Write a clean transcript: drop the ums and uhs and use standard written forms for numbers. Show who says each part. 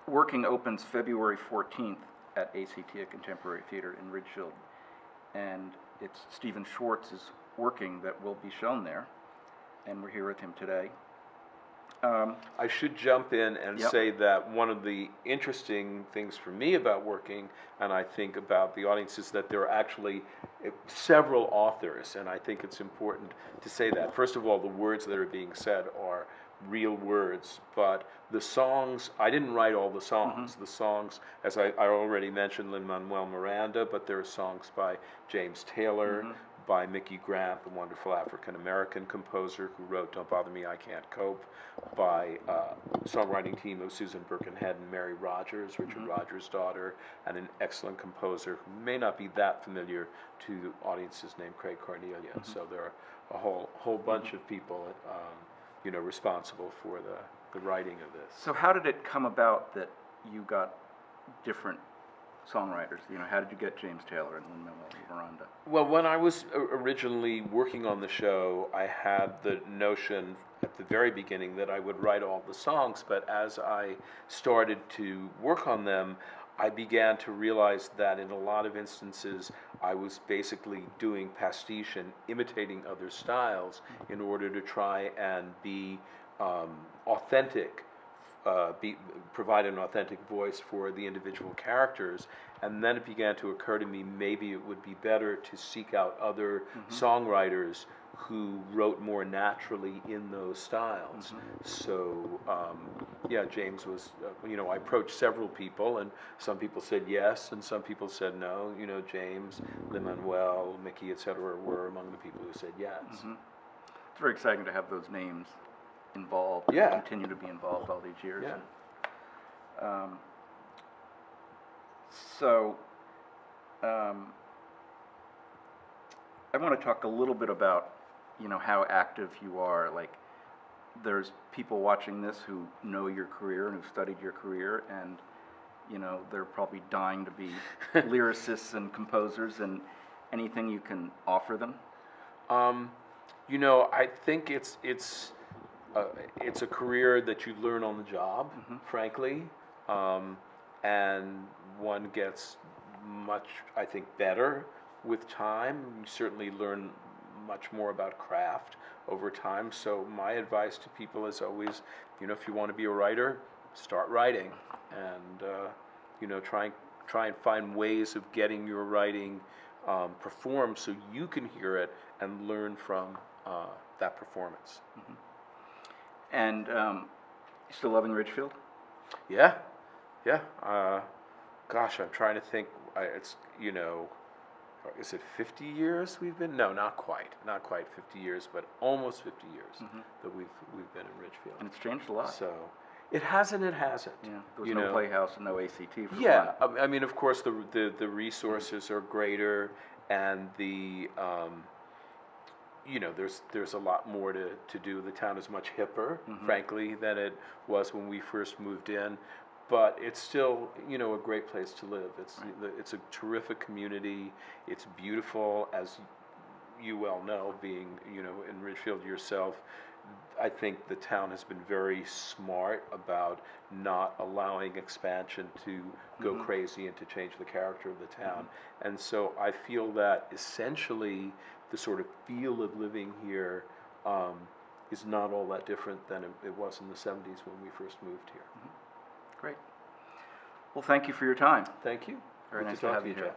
Speaker 1: Working opens February 14th at ACT, at Contemporary Theater in Ridgefield, and it's Stephen Schwartz's Working that will be shown there, and we're here with him today.
Speaker 2: I should jump in and
Speaker 1: Yep.
Speaker 2: say that one of the interesting things for me about Working, and I think about the audience, is that there are actually several authors, and I think it's important to say that. First of all, the words that are being said are real words, but the songs, I didn't write all the songs. The songs, as I already mentioned, Lin-Manuel Miranda, but there are songs by James Taylor, by Mickey Grant, the wonderful African-American composer who wrote Don't Bother Me, I Can't Cope, by songwriting team of Susan Birkenhead and Mary Rogers, Richard Rogers' daughter, and an excellent composer who may not be that familiar to audiences named Craig Cornelia. So there are a whole bunch of people responsible for the writing of this.
Speaker 1: So how did it come about that you got different songwriters? How did you get James Taylor and Lin-Manuel Miranda?
Speaker 2: Well, when I was originally working on the show, I had the notion at the very beginning that I would write all the songs, but as I started to work on them, I began to realize that in a lot of instances I was basically doing pastiche and imitating other styles in order to try and be authentic, provide an authentic voice for the individual characters. And then it began to occur to me maybe it would be better to seek out other songwriters who wrote more naturally in those styles. So, James was, I approached several people, and some people said yes, and some people said no. James, Lin-Manuel, Mickey, etc. were among the people who said yes.
Speaker 1: It's very exciting to have those names involved,
Speaker 2: Yeah.
Speaker 1: and continue to be involved all these years.
Speaker 2: Yeah.
Speaker 1: And, I want to talk a little bit about, how active you are. Like, there's people watching this who know your career and who've studied your career, and, they're probably dying to be lyricists and composers, and anything you can offer them?
Speaker 2: I think it's a career that you learn on the job, frankly, and one gets much, I think, better with time. You certainly learn much more about craft over time. So my advice to people is always, if you want to be a writer, start writing, and try and find ways of getting your writing performed so you can hear it and learn from that performance.
Speaker 1: And you still loving Ridgefield?
Speaker 2: Yeah. Gosh, I'm trying to think. Is it 50 years we've been? No, not quite 50 years, but almost 50 years that we've been in Ridgefield.
Speaker 1: And it's changed a lot.
Speaker 2: So it has and it hasn't.
Speaker 1: Yeah, there was no Playhouse and no ACT.
Speaker 2: Yeah, I mean, of course, the resources are greater, and there's a lot more to do. The town is much hipper, frankly, than it was when we first moved in. But it's still, a great place to live. It's a terrific community. It's beautiful, as you well know, being, in Ridgefield yourself. I think the town has been very smart about not allowing expansion to go crazy and to change the character of the town. And so I feel that essentially the sort of feel of living here is not all that different than it was in the 70s when we first moved here.
Speaker 1: Great. Well, thank you for your time.
Speaker 2: Thank you.
Speaker 1: Very
Speaker 2: Good
Speaker 1: nice
Speaker 2: to
Speaker 1: to
Speaker 2: talk
Speaker 1: have you here.
Speaker 2: Jeff.